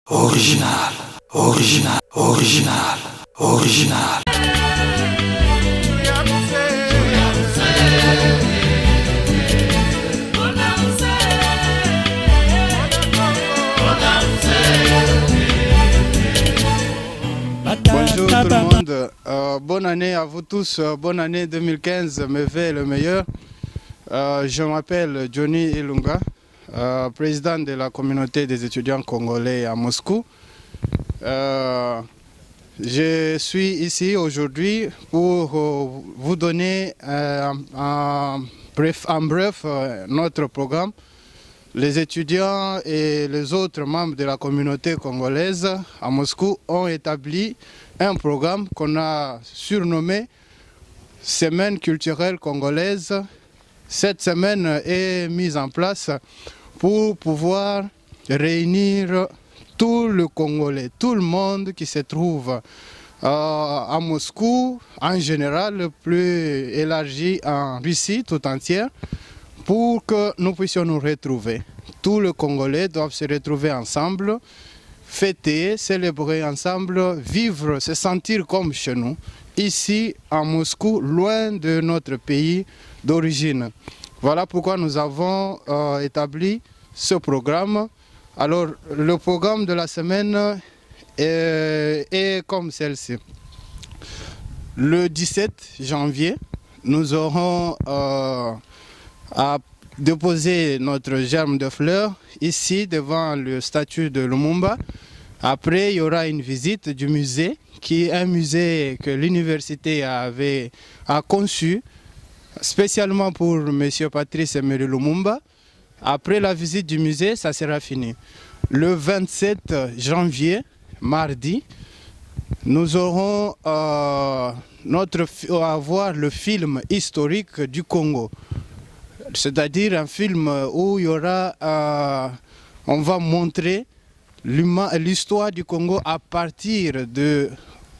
Original, original, original, original. Bonjour tout le monde, bonne année à vous tous, bonne année 2015, mes vœux le meilleur. Je m'appelle Johnny Ilunga, président de la communauté des étudiants congolais à Moscou. Je suis ici aujourd'hui pour vous donner en bref notre programme. Les étudiants et les autres membres de la communauté congolaise à Moscou ont établi un programme qu'on a surnommé Semaine culturelle congolaise. Cette semaine est mise en place pour pouvoir réunir tout le Congolais, tout le monde qui se trouve à Moscou, en général, plus élargi en Russie tout entière, pour que nous puissions nous retrouver. Tous les Congolais doivent se retrouver ensemble, fêter, célébrer ensemble, vivre, se sentir comme chez nous, ici à Moscou, loin de notre pays d'origine. Voilà pourquoi nous avons établi ce programme. Alors, le programme de la semaine est comme celle-ci. Le 17 janvier, nous aurons à déposer notre germe de fleurs ici devant le statue de Lumumba. Après, il y aura une visite du musée, qui est un musée que l'université a conçu spécialement pour M. Patrice Emery Lumumba. Après la visite du musée, ça sera fini. Le 27 janvier, mardi, nous aurons à voir le film historique du Congo. C'est-à-dire un film où il y aura, on va montrer l'histoire du Congo à partir de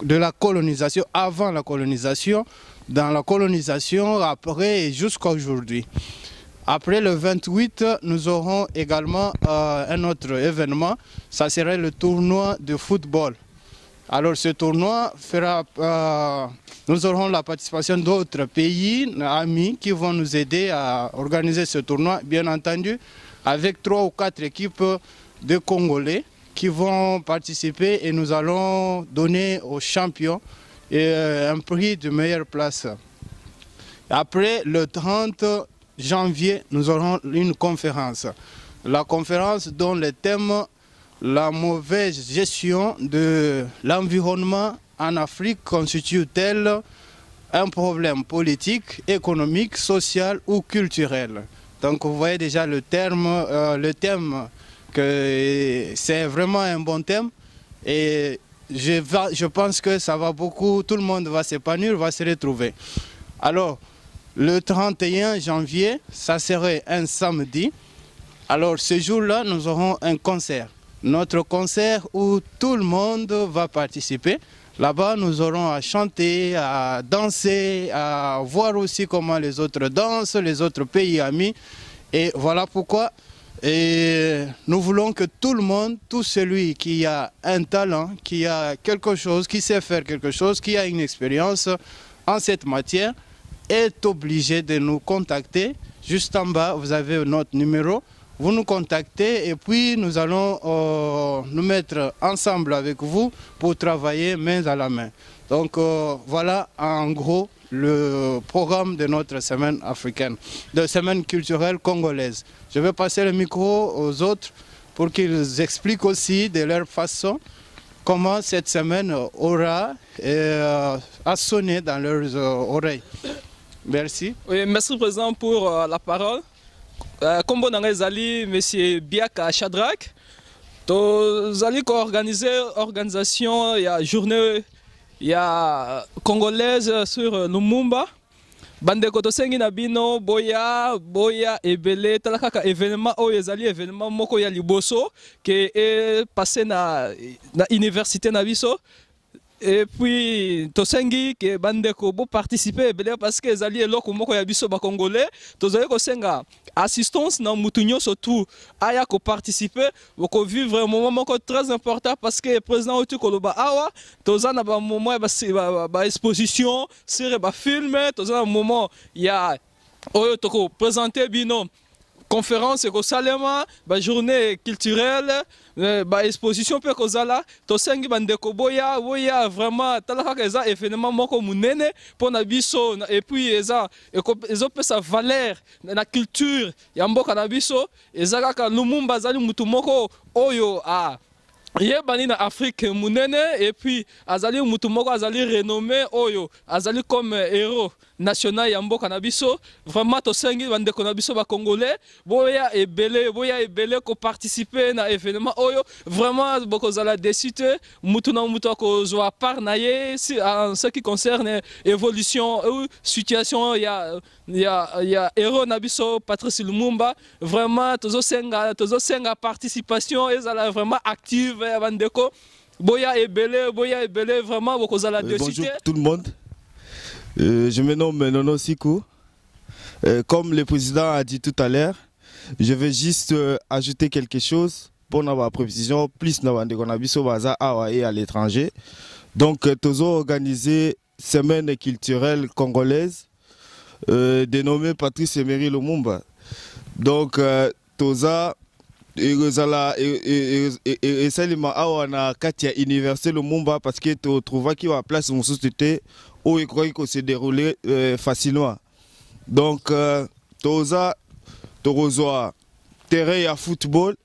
la colonisation, avant la colonisation, dans la colonisation, après et jusqu'à aujourd'hui. Après le 28, nous aurons également un autre événement, ça sera le tournoi de football. Alors ce tournoi nous aurons la participation d'autres pays amis qui vont nous aider à organiser ce tournoi, bien entendu, avec 3 ou 4 équipes de Congolais qui vont participer et nous allons donner aux champions un prix de meilleure place. Après le 30 janvier, nous aurons une conférence. La conférence dont le thème la mauvaise gestion de l'environnement en Afrique constitue-t-elle un problème politique, économique, social ou culturel? Donc vous voyez déjà le thème, que c'est vraiment un bon thème et je pense que ça va beaucoup, tout le monde va s'épanouir, va se retrouver. Alors le 31 janvier, ça serait un samedi. Alors ce jour-là, nous aurons un concert. Notre concert où tout le monde va participer. Là-bas, nous aurons à chanter, à danser, à voir aussi comment les autres dansent, les autres pays amis. Et voilà pourquoi nous voulons que tout le monde, tout celui qui a un talent, qui a quelque chose, qui sait faire quelque chose, qui a une expérience en cette matière, est obligé de nous contacter. Juste en bas, vous avez notre numéro. Vous nous contactez et puis nous allons nous mettre ensemble avec vous pour travailler main à la main. Donc voilà en gros le programme de notre semaine africaine, de semaine culturelle congolaise. Je vais passer le micro aux autres pour qu'ils expliquent aussi de leur façon comment cette semaine aura sonné dans leurs oreilles. Merci. Oui, merci Président pour la parole. Comme on a dit, M. Biaka Shadrach, nous allons organiser organisation, il y a journée congolaise sur Lumumba. Bande koto sengi na bino boya ebele talaka événement événement moko ya liboso que est passé na université na biso Et puis, tosengi que bandeko bo participer parce que ezali eloko moko ya biso ba congolais, tozali ko senga assistance na mutunyo surtout aya ko participer, ko vivre un moment moko très important parce que président otu koloba awa, tozana ba moment ba exposition, sur ba film, tozana moment ya oyo toko présenter bino conférence et salema ba journée culturelle ba exposition pe kozala to sengi bandeko boya vraiment talaka eza événement moko munene pona biso et puis eza pesa valeur na culture ya mboka na biso eza kaka Lumumba zali mutu moko oyo yebani na Afrique munene et puis azali mutu moko azali renommé oyo azali comme héros national ya mboka na biso vraiment to sengi bandeko na biso ba congolais boya ebele ko participer na événement oyo vraiment boko zala décité mutu na mutu ko zo part na ye en ce qui concerne évolution ou situation ya héros na biso Patrice Lumumba vraiment tozo senga participation ezala vraiment active ya bandeko boya ebele vraiment boko zala décité. Bonjour tout le monde. Je me nomme Nono Sikou. Comme le président a dit tout à l'heure, je vais juste ajouter quelque chose pour notre précision, plus nous à l'étranger. Donc, nous avons organisé semaine culturelle congolaise dénommée Patrice Emery Lumumba. Donc, nous avons et seulement à Katia Université Lumumba parce que tu trouves qu'il y a place dans société où il croit que se dérouler facilement. Donc, Toza, Torozoa, terrain à football,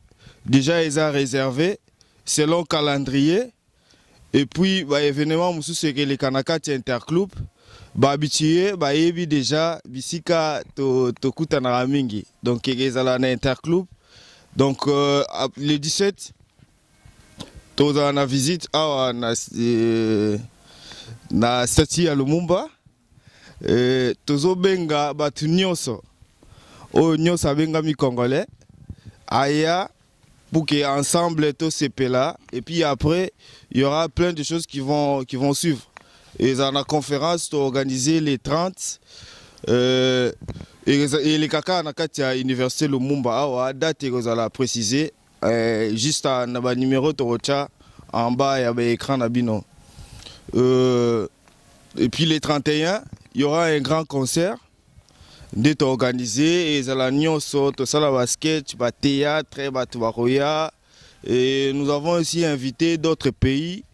déjà ils ont réservé selon calendrier. Et puis, événement, c'est que les Kanakati Interclub, habitué, déjà, Bisika, Tokutana Mingi. Donc, ils ont un Interclub. Donc, le 17, Toza na visite na stati ya Lumumba tozo benga batu nyonso o nyonso abenga mi congolais aya pour que ensemble tous ces là et puis après il y aura plein de choses qui vont suivre et dans la conférence organisée les 30 et les kaka na kati ya université Lumumba awa date kozala préciser juste na ba numéro torocha en bas ya ba écran na bino. Et puis les 31, il y aura un grand concert d'être organisé et la nyonso, tout ça la basket, théâtre, et nous avons aussi invité d'autres pays,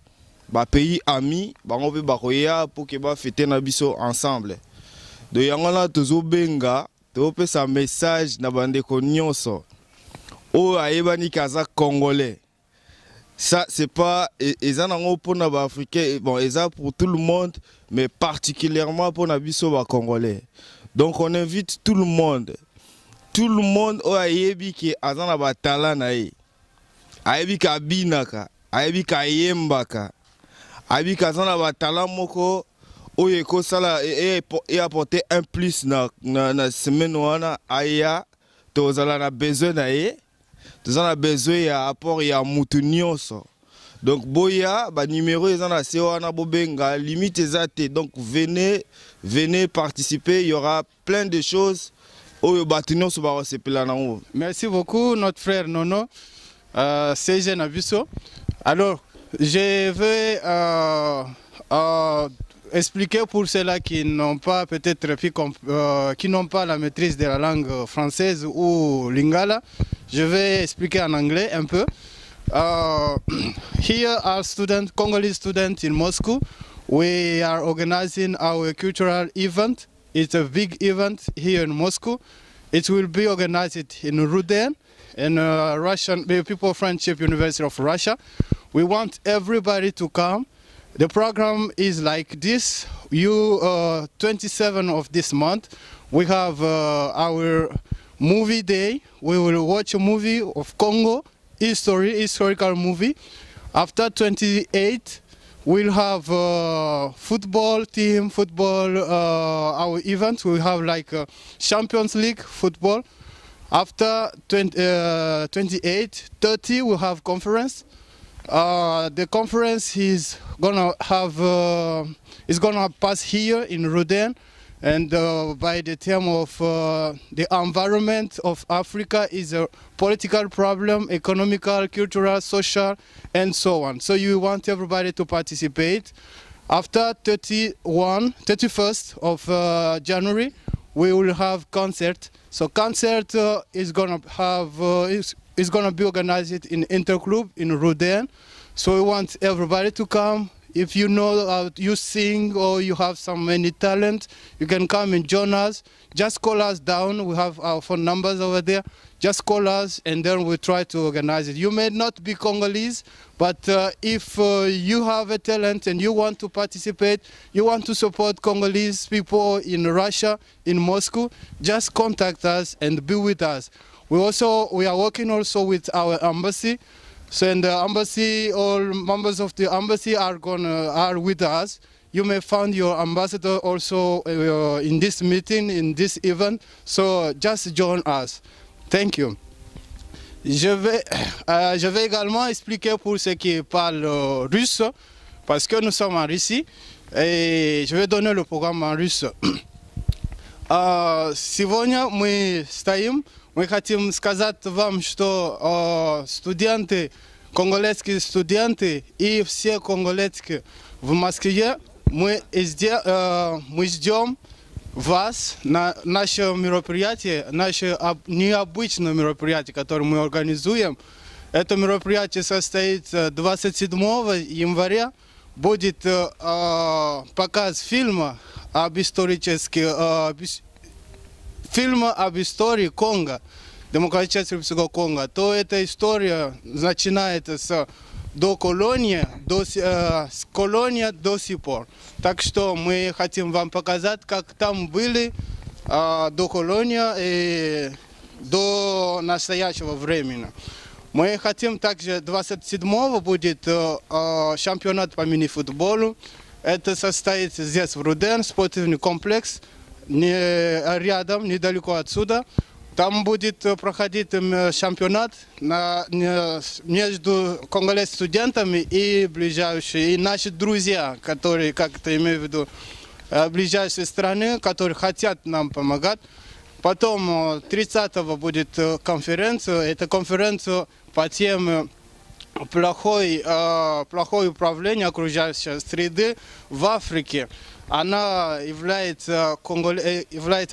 pays amis, on veut pour que fêter nabiso ensemble. Donc yangala tozo benga, to pe sa message na bande ko nyonso. O ayebani kaza congolais. Ça, c'est pas. Ils ont pour les Africains, bon, ils ont pour tout le monde, mais particulièrement pour les Congolais. Donc, on invite tout le monde. Tout le monde au Ayebi qui a un talent. Ayebi ka binaka, Ayebi ka yembaka, Ayebi ka un talent moko, oyeko sala et apporter un plus na semaine wana aya, tozala na besoin na ye. Nous avons besoin d'apport et à Moutounioso. Donc, boya, numéro, ils ont assez, bobenga, limite exacte. Donc, venez participer. Il y aura plein de choses. Merci beaucoup, notre frère Nono. CG Nabiso. Alors, je vais expliquer pour ceux-là qui n'ont pas peut-être qui n'ont pas la maîtrise de la langue française ou lingala. Je vais expliquer en anglais un peu. Here are Congolese students in Moscow. We are organizing our cultural event. It's a big event here in Moscow. It will be organized in Ruden, in Russian People Friendship University of Russia. We want everybody to come. The program is like this. 27 of this month, we have our movie day. We will watch a movie of Congo, historical movie. After 28, we'll have football team, our event. We have like Champions League football. After 28, 30, we'll have conference. The conference is gonna pass here in Roden, and by the theme of the environment of Africa is a political problem, economical, cultural, social, and so on. So you want everybody to participate. After 31st of January, we will have concert. So concert is gonna be organized in Interclub in Roden. So we want everybody to come. If you know you sing or you have many talent, you can come and join us. Just call us down. We have our phone numbers over there. Just call us and then we'll try to organize it. You may not be Congolese, but if you have a talent and you want to participate, you want to support Congolese people in Russia, in Moscow, just contact us and be with us. We are working also with our embassy. So in the embassy, all members of the embassy are with us. You may find your ambassador also in this meeting, in this event. So just join us. Thank you. Je vais également expliquer pour ceux qui parlent russe, parce que nous sommes en Russie, et je vais donner le programme en russe. Сегодня мы стоим. Мы хотим сказать вам, что студенты, конголезские студенты и все конголезские в Москве, мы ждем вас на наше мероприятие, наше необычное мероприятие, которое мы организуем. Это мероприятие состоится 27 января. Будет показ фильма об истории Конго, Демократической Республики Конго. То эта история начинается с колонии до сих пор. Так что мы хотим вам показать, как там были до колонии и до настоящего времени. Мы хотим также 27-го будет чемпионат по мини-футболу. Это состоится здесь в Руден, спортивный комплекс, рядом, недалеко отсюда. Там будет проходить чемпионат между конголезскими студентами и ближайшие, и наши друзья, которые, как это имею в виду, ближайшие страны, которые хотят нам помогать. Потом 30-го будет конференция. Это конференция по теме плохое управление окружающей среды в Африке. Она является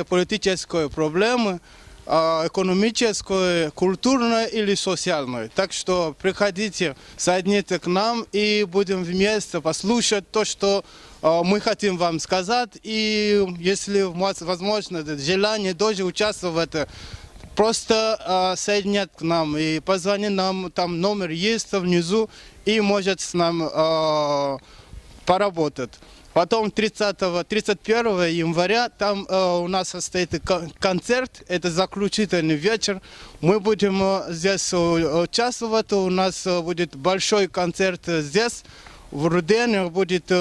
политической проблемой, экономической, культурной или социальной. Так что приходите, соедините к нам и будем вместе послушать то, что мы хотим вам сказать. И если возможно, желание тоже участвовать в этом, просто соединять к нам и позвонить нам, там номер есть внизу, и может с нам поработать. Потом 31 января там у нас состоит концерт, это заключительный вечер. Мы будем здесь участвовать, у нас будет большой концерт здесь. В Рудене будет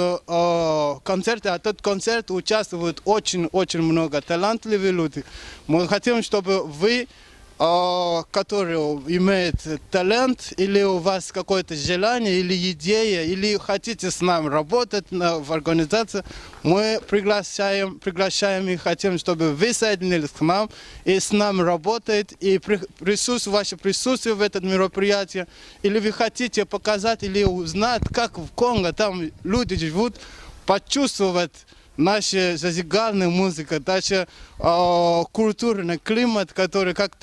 концерт, а тот концерт участвует очень много талантливых людей. Мы хотим, чтобы вы, которые имеют талант, или у вас какое-то желание, или идея, или хотите с нами работать в организации, мы приглашаем и хотим, чтобы вы соединились к нам и с нами работать, и ваше присутствие в этом мероприятии, или вы хотите показать или узнать, как в Конго там люди живут, почувствовать наша зажиганная музыка, наша культурный климат, который как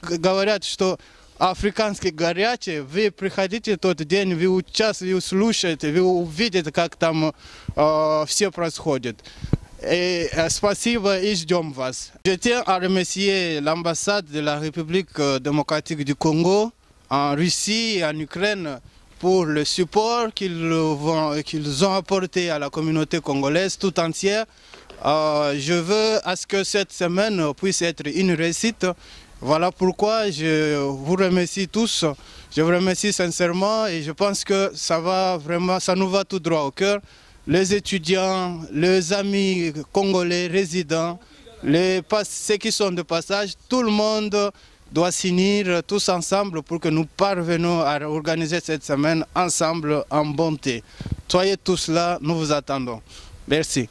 говорят, что африканский горячий, вы приходите тот день, вы участвуете, вы слушаете, вы увидите, как там все происходит. Et спасибо и ждем вас. Je tiens à remercier l'ambassade de la République démocratique du Congo en Russie et en Ukraine pour le support qu'ils ont apporté à la communauté congolaise tout entière. Je veux à ce que cette semaine puisse être une réussite. Voilà pourquoi je vous remercie tous. Je vous remercie sincèrement et je pense que ça nous va tout droit au cœur. Les étudiants, les amis congolais résidents, ceux qui sont de passage, tout le monde doit s'unir tous ensemble pour que nous parvenions à organiser cette semaine ensemble en bonté. Soyez tous là, nous vous attendons. Merci.